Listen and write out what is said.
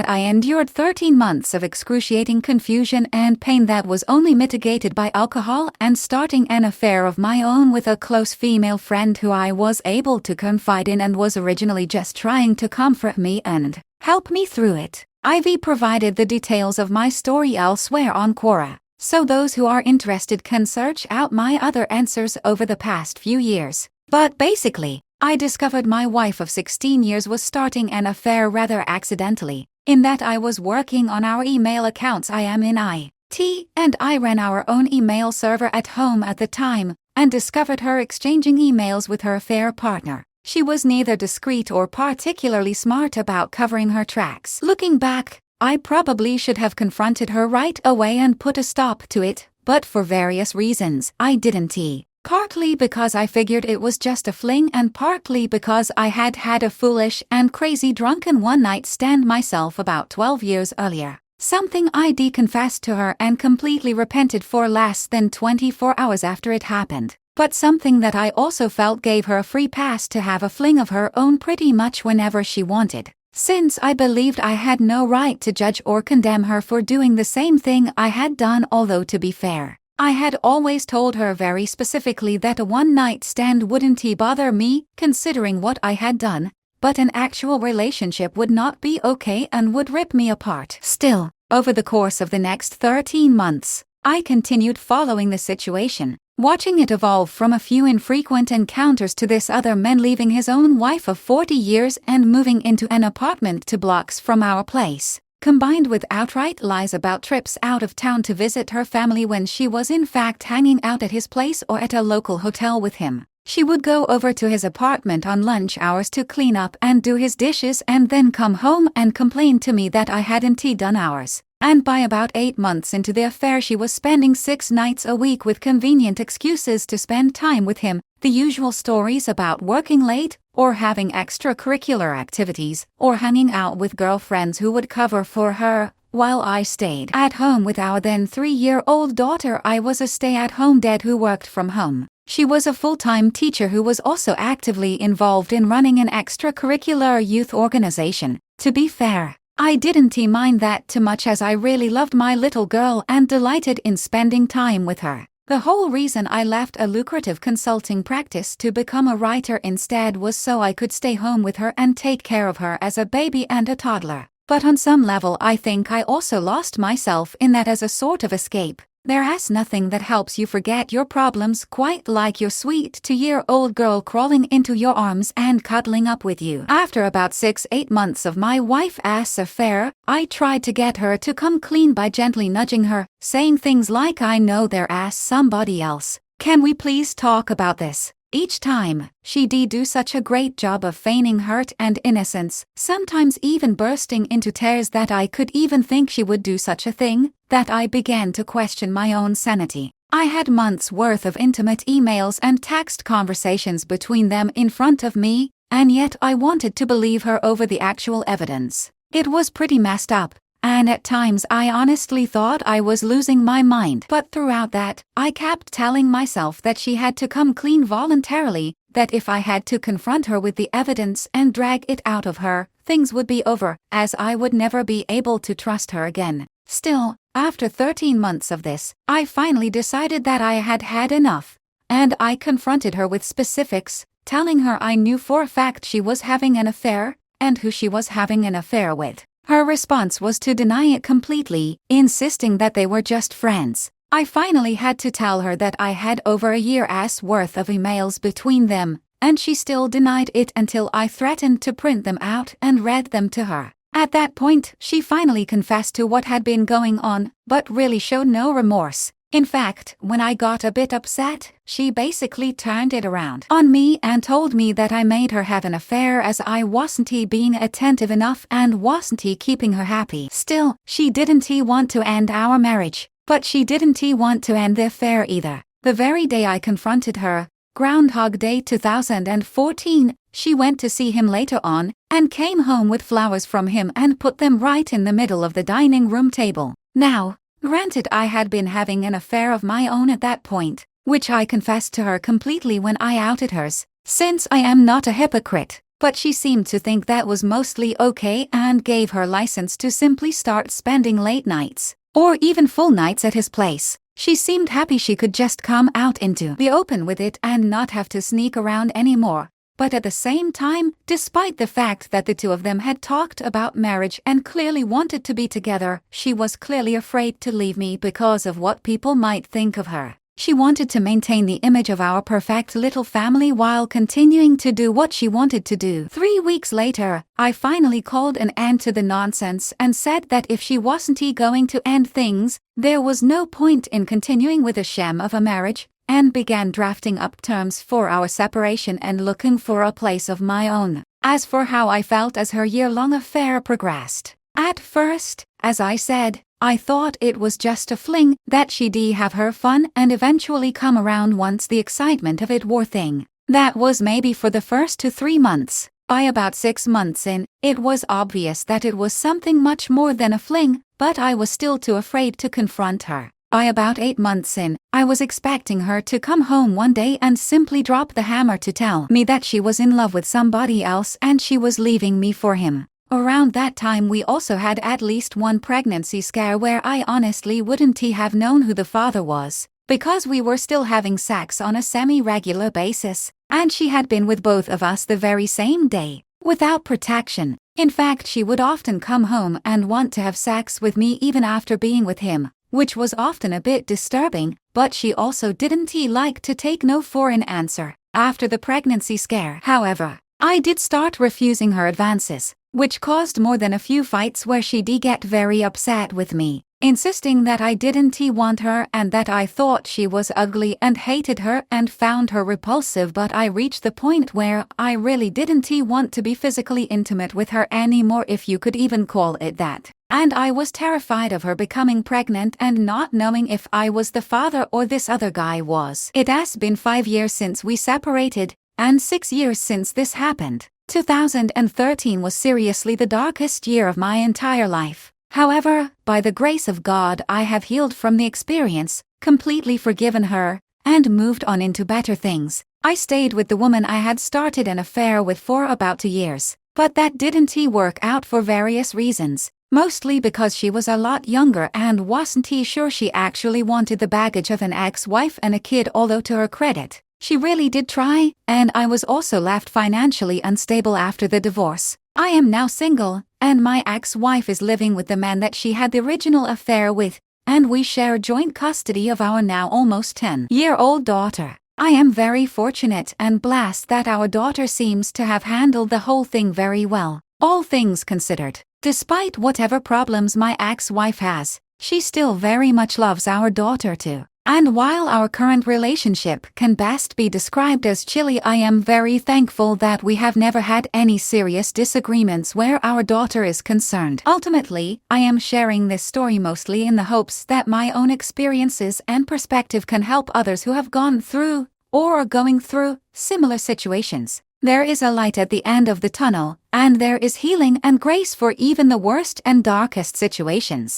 that I endured 13 months of excruciating confusion and pain that was only mitigated by alcohol and starting an affair of my own with a close female friend who I was able to confide in and was originally just trying to comfort me and help me through it. Ivy provided the details of my story elsewhere on Quora, so those who are interested can search out my other answers over the past few years. But basically, I discovered my wife of 16 years was starting an affair rather accidentally, in that I was working on our email accounts. I am in IT, and I ran our own email server at home at the time, and discovered her exchanging emails with her affair partner. She was neither discreet or particularly smart about covering her tracks. Looking back, I probably should have confronted her right away and put a stop to it, but for various reasons, I didn't. Partly because I figured it was just a fling and partly because I had had a foolish and crazy drunken one-night stand myself about 12 years earlier. Something I confessed to her and completely repented for less than 24 hours after it happened. But something that I also felt gave her a free pass to have a fling of her own pretty much whenever she wanted. Since I believed I had no right to judge or condemn her for doing the same thing I had done, although to be fair, I had always told her very specifically that a one-night stand wouldn't bother me, considering what I had done, but an actual relationship would not be okay and would rip me apart. Still, over the course of the next 13 months, I continued following the situation, watching it evolve from a few infrequent encounters to this other man leaving his own wife of 40 years and moving into an apartment 2 blocks from our place, combined with outright lies about trips out of town to visit her family when she was in fact hanging out at his place or at a local hotel with him. She would go over to his apartment on lunch hours to clean up and do his dishes and then come home and complain to me that I hadn't done ours. And by about 8 months into the affair, she was spending 6 nights a week with convenient excuses to spend time with him, the usual stories about working late, or having extracurricular activities, or hanging out with girlfriends who would cover for her, while I stayed at home with our then 3-year-old daughter. I was a stay-at-home dad who worked from home. She was a full-time teacher who was also actively involved in running an extracurricular youth organization. To be fair, I didn't mind that too much, as I really loved my little girl and delighted in spending time with her. The whole reason I left a lucrative consulting practice to become a writer instead was so I could stay home with her and take care of her as a baby and a toddler. But on some level I think I also lost myself in that as a sort of escape. There's nothing that helps you forget your problems quite like your sweet 2-year-old girl crawling into your arms and cuddling up with you. After about 6-8 months of my wife's affair, I tried to get her to come clean by gently nudging her, saying things like, "I know there's somebody else. Can we please talk about this?" Each time, she'd do such a great job of feigning hurt and innocence, sometimes even bursting into tears, that I could even think she would do such a thing, that I began to question my own sanity. I had months' worth of intimate emails and text conversations between them in front of me, and yet I wanted to believe her over the actual evidence. It was pretty messed up, and at times I honestly thought I was losing my mind. But throughout that, I kept telling myself that she had to come clean voluntarily, that if I had to confront her with the evidence and drag it out of her, things would be over, as I would never be able to trust her again. Still, after 13 months of this, I finally decided that I had had enough, and I confronted her with specifics, telling her I knew for a fact she was having an affair, and who she was having an affair with. Her response was to deny it completely, insisting that they were just friends. I finally had to tell her that I had over a year's worth of emails between them, and she still denied it until I threatened to print them out and read them to her. At that point, she finally confessed to what had been going on, but really showed no remorse. In fact, when I got a bit upset, she basically turned it around on me and told me that I made her have an affair as I wasn't being attentive enough and wasn't keeping her happy. Still, she didn't want to end our marriage, but she didn't want to end the affair either. The very day I confronted her, Groundhog Day 2014, she went to see him later on, and came home with flowers from him and put them right in the middle of the dining room table. Now, granted, I had been having an affair of my own at that point, which I confessed to her completely when I outed hers, since I am not a hypocrite. but she seemed to think that was mostly okay and gave her license to simply start spending late nights, or even full nights at his place. She seemed happy she could just come out into the open with it and not have to sneak around anymore. But at the same time, despite the fact that the two of them had talked about marriage and clearly wanted to be together, she was clearly afraid to leave me because of what people might think of her. She wanted to maintain the image of our perfect little family while continuing to do what she wanted to do. 3 weeks later, I finally called an end to the nonsense and said that if she wasn't going to end things, there was no point in continuing with a sham of a marriage, and began drafting up terms for our separation and looking for a place of my own. As for how I felt as her year-long affair progressed, at first, as I said, I thought it was just a fling, that she'd have her fun and eventually come around once the excitement of it wore thin. That was maybe for the first 2 to 3 months. By about 6 months in, it was obvious that it was something much more than a fling, but I was still too afraid to confront her. By about 8 months in, I was expecting her to come home one day and simply drop the hammer to tell me that she was in love with somebody else and she was leaving me for him. Around that time we also had at least one pregnancy scare where I honestly wouldn't have known who the father was, because we were still having sex on a semi-regular basis, and she had been with both of us the very same day, without protection. In fact, she would often come home and want to have sex with me even after being with him, which was often a bit disturbing, but she also didn't like to take no for an answer. After the pregnancy scare, however, I did start refusing her advances, which caused more than a few fights where she'd get very upset with me, insisting that I didn't want her and that I thought she was ugly and hated her and found her repulsive. But I reached the point where I really didn't want to be physically intimate with her anymore, if you could even call it that. And I was terrified of her becoming pregnant and not knowing if I was the father or this other guy was. It has been 5 years since we separated, and 6 years since this happened. 2013 was seriously the darkest year of my entire life. However, by the grace of God, I have healed from the experience, completely forgiven her, and moved on into better things. I stayed with the woman I had started an affair with for about 2 years, but that didn't work out for various reasons, mostly because she was a lot younger and wasn't sure she actually wanted the baggage of an ex-wife and a kid, although to her credit, she really did try, and I was also left financially unstable after the divorce. I am now single, and my ex-wife is living with the man that she had the original affair with, and we share joint custody of our now almost 10-year-old daughter. I am very fortunate and blessed that our daughter seems to have handled the whole thing very well, all things considered. Despite whatever problems my ex-wife has, she still very much loves our daughter too. And while our current relationship can best be described as chilly, I am very thankful that we have never had any serious disagreements where our daughter is concerned. Ultimately, I am sharing this story mostly in the hopes that my own experiences and perspective can help others who have gone through, or are going through, similar situations. There is a light at the end of the tunnel, and there is healing and grace for even the worst and darkest situations.